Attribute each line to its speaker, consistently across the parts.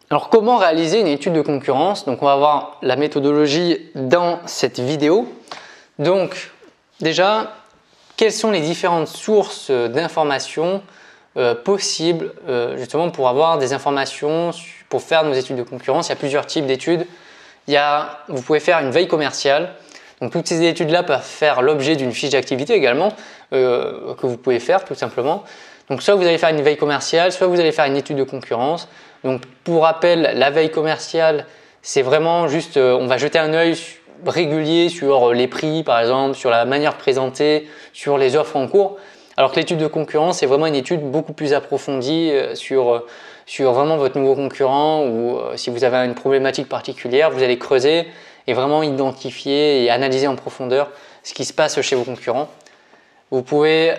Speaker 1: Alors comment réaliser une étude de concurrence? Donc on va voir la méthodologie dans cette vidéo. Donc déjà, quelles sont les différentes sources d'informations possibles justement pour avoir des informations pour faire nos études de concurrence? Il y a plusieurs types d'études. Vous pouvez faire une veille commerciale. Donc toutes ces études-là peuvent faire l'objet d'une fiche d'activité également que vous pouvez faire tout simplement. Donc soit vous allez faire une veille commerciale, soit vous allez faire une étude de concurrence. Donc pour rappel, la veille commerciale, c'est vraiment juste, on va jeter un œil régulier sur les prix par exemple, sur la manière de présenter, sur les offres en cours. Alors que l'étude de concurrence, c'est vraiment une étude beaucoup plus approfondie sur vraiment votre nouveau concurrent ou si vous avez une problématique particulière, vous allez creuser et vraiment identifier et analyser en profondeur ce qui se passe chez vos concurrents. Vous pouvez,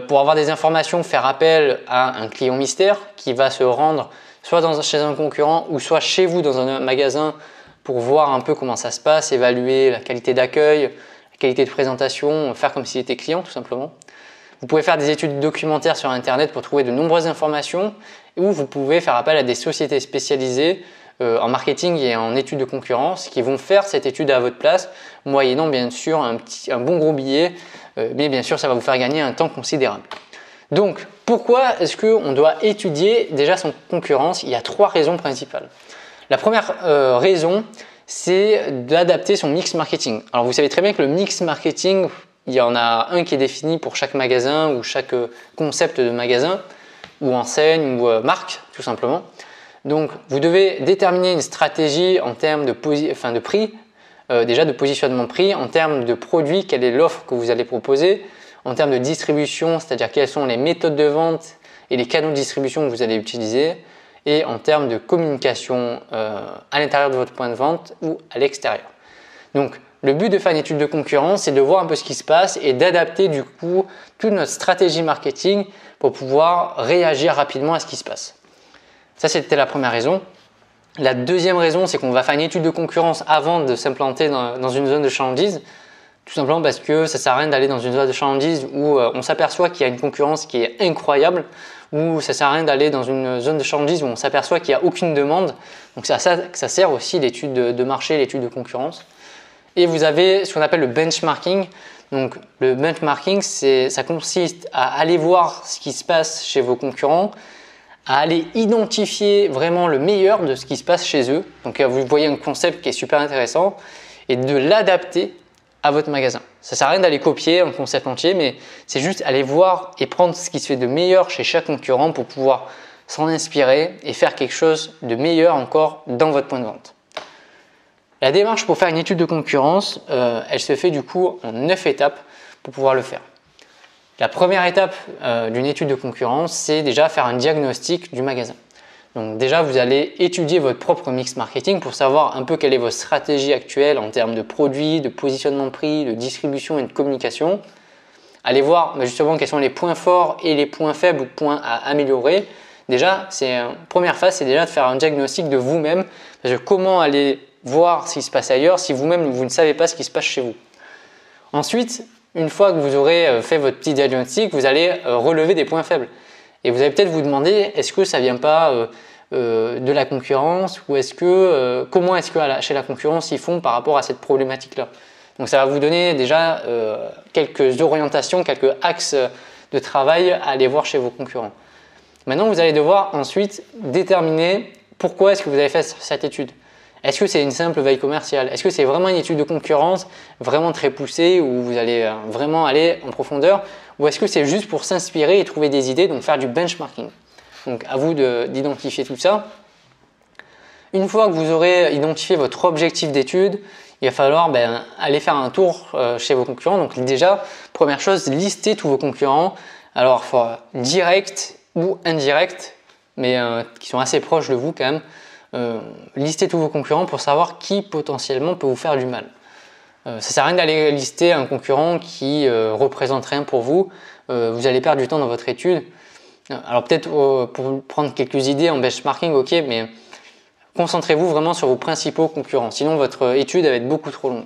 Speaker 1: pour avoir des informations, faire appel à un client mystère qui va se rendre soit chez un concurrent ou soit chez vous dans un magasin pour voir un peu comment ça se passe, évaluer la qualité d'accueil, la qualité de présentation, faire comme s'il était client tout simplement. Vous pouvez faire des études documentaires sur Internet pour trouver de nombreuses informations ou vous pouvez faire appel à des sociétés spécialisées en marketing et en études de concurrence qui vont faire cette étude à votre place, moyennant bien sûr un bon gros billet, mais bien sûr ça va vous faire gagner un temps considérable. Donc pourquoi est-ce qu'on doit étudier déjà son concurrence? Il y a 3 raisons principales. La première raison, c'est d'adapter son mix marketing. Alors vous savez très bien que le mix marketing, il y en a un qui est défini pour chaque magasin ou chaque concept de magasin ou enseigne ou marque tout simplement. Donc vous devez déterminer une stratégie en termes de prix, déjà de positionnement prix, en termes de produits, quelle est l'offre que vous allez proposer, en termes de distribution, c'est-à-dire quelles sont les méthodes de vente et les canaux de distribution que vous allez utiliser, et en termes de communication à l'intérieur de votre point de vente ou à l'extérieur. Donc le but de faire une étude de concurrence, c'est de voir un peu ce qui se passe et d'adapter du coup toute notre stratégie marketing pour pouvoir réagir rapidement à ce qui se passe. Ça, c'était la première raison. La deuxième raison, c'est qu'on va faire une étude de concurrence avant de s'implanter dans une zone de chalandise. Tout simplement parce que ça ne sert à rien d'aller dans une zone de chalandise où on s'aperçoit qu'il y a une concurrence qui est incroyable, ou ça ne sert à rien d'aller dans une zone de chalandise où on s'aperçoit qu'il n'y a aucune demande. Donc c'est à ça que ça sert aussi l'étude de marché, l'étude de concurrence. Et vous avez ce qu'on appelle le benchmarking. Donc le benchmarking, ça consiste à aller voir ce qui se passe chez vos concurrents, à aller identifier vraiment le meilleur de ce qui se passe chez eux. Donc vous voyez un concept qui est super intéressant et de l'adapter à votre magasin. Ça ne sert à rien d'aller copier un concept entier, mais c'est juste aller voir et prendre ce qui se fait de meilleur chez chaque concurrent pour pouvoir s'en inspirer et faire quelque chose de meilleur encore dans votre point de vente. La démarche pour faire une étude de concurrence, elle se fait du coup en 9 étapes pour pouvoir le faire. La première étape d'une étude de concurrence, c'est déjà faire un diagnostic du magasin. Donc déjà, vous allez étudier votre propre mix marketing pour savoir un peu quelle est votre stratégie actuelle en termes de produits, de positionnement de prix, de distribution et de communication. Allez voir justement quels sont les points forts et les points faibles ou points à améliorer. Déjà, première phase, c'est déjà de faire un diagnostic de vous-même. Parce que comment aller voir ce qui se passe ailleurs si vous-même vous ne savez pas ce qui se passe chez vous. Ensuite, une fois que vous aurez fait votre petit diagnostic, vous allez relever des points faibles. Et vous allez peut-être vous demander, est-ce que ça ne vient pas de la concurrence ou comment est-ce que chez la concurrence ils font par rapport à cette problématique-là. Donc ça va vous donner déjà quelques orientations, quelques axes de travail à aller voir chez vos concurrents. Maintenant, vous allez devoir ensuite déterminer pourquoi est-ce que vous avez fait cette étude. Est-ce que c'est une simple veille commerciale? Est-ce que c'est vraiment une étude de concurrence vraiment très poussée où vous allez vraiment aller en profondeur? Ou est-ce que c'est juste pour s'inspirer et trouver des idées, donc faire du benchmarking? Donc à vous d'identifier tout ça. Une fois que vous aurez identifié votre objectif d'étude, il va falloir aller faire un tour chez vos concurrents. Donc déjà, première chose, listez tous vos concurrents. Alors direct ou indirect, mais qui sont assez proches de vous quand même. Listez tous vos concurrents pour savoir qui potentiellement peut vous faire du mal. Ça ne sert à rien d'aller lister un concurrent qui représente rien pour vous. Vous allez perdre du temps dans votre étude. Alors peut-être pour prendre quelques idées en benchmarking, ok, mais concentrez-vous vraiment sur vos principaux concurrents. Sinon votre étude va être beaucoup trop longue.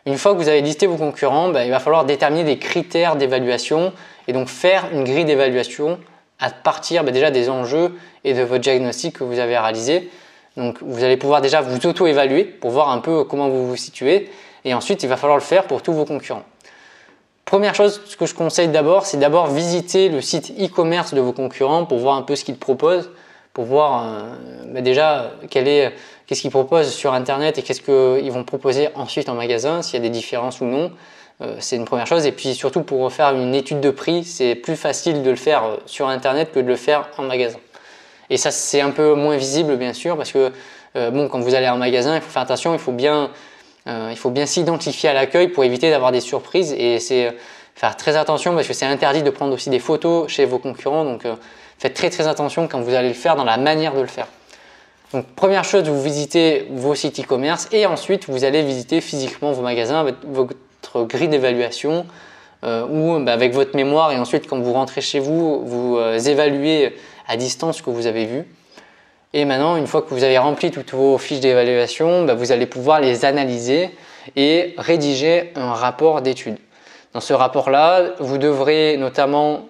Speaker 1: Une fois que vous avez listé vos concurrents, il va falloir déterminer des critères d'évaluation et donc faire une grille d'évaluation à partir déjà des enjeux et de votre diagnostic que vous avez réalisé. Donc vous allez pouvoir déjà vous auto-évaluer pour voir un peu comment vous vous situez et ensuite il va falloir le faire pour tous vos concurrents. Première chose, ce que je conseille d'abord, c'est d'abord visiter le site e-commerce de vos concurrents pour voir un peu ce qu'ils proposent, pour voir déjà qu'est-ce qu'ils proposent sur internet et qu'est-ce qu'ils vont proposer ensuite en magasin, s'il y a des différences ou non. C'est une première chose et puis surtout pour faire une étude de prix, c'est plus facile de le faire sur internet que de le faire en magasin. Et ça c'est un peu moins visible bien sûr parce que quand vous allez en magasin, il faut faire attention, il faut bien s'identifier à l'accueil pour éviter d'avoir des surprises et c'est faire très attention parce que c'est interdit de prendre aussi des photos chez vos concurrents, donc faites très attention quand vous allez le faire dans la manière de le faire. Donc première chose, vous visitez vos sites e-commerce et ensuite vous allez visiter physiquement vos magasins avec votre grille d'évaluation ou avec votre mémoire et ensuite quand vous rentrez chez vous, vous évaluez à distance ce que vous avez vu. Et maintenant, une fois que vous avez rempli toutes vos fiches d'évaluation, vous allez pouvoir les analyser et rédiger un rapport d'étude. Dans ce rapport-là, vous devrez notamment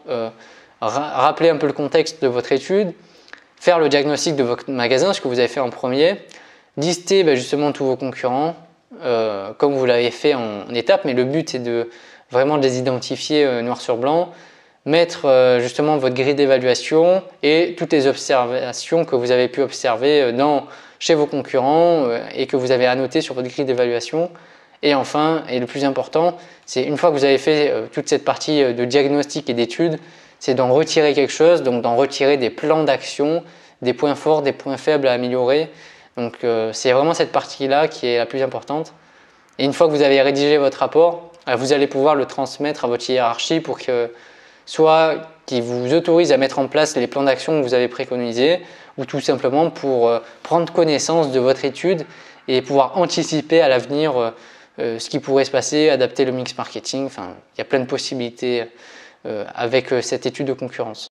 Speaker 1: rappeler un peu le contexte de votre étude, faire le diagnostic de votre magasin, ce que vous avez fait en premier, lister justement tous vos concurrents, comme vous l'avez fait en étape, mais le but est vraiment de les identifier noir sur blanc, mettre justement votre grille d'évaluation et toutes les observations que vous avez pu observer chez vos concurrents et que vous avez annoté sur votre grille d'évaluation. Et enfin, et le plus important, c'est une fois que vous avez fait toute cette partie de diagnostic et d'étude, c'est d'en retirer quelque chose, donc d'en retirer des plans d'action, des points forts, des points faibles à améliorer. Donc c'est vraiment cette partie-là qui est la plus importante. Et une fois que vous avez rédigé votre rapport, vous allez pouvoir le transmettre à votre hiérarchie pour que soit qui vous autorise à mettre en place les plans d'action que vous avez préconisés ou tout simplement pour prendre connaissance de votre étude et pouvoir anticiper à l'avenir ce qui pourrait se passer, adapter le mix marketing. Enfin, il y a plein de possibilités avec cette étude de concurrence.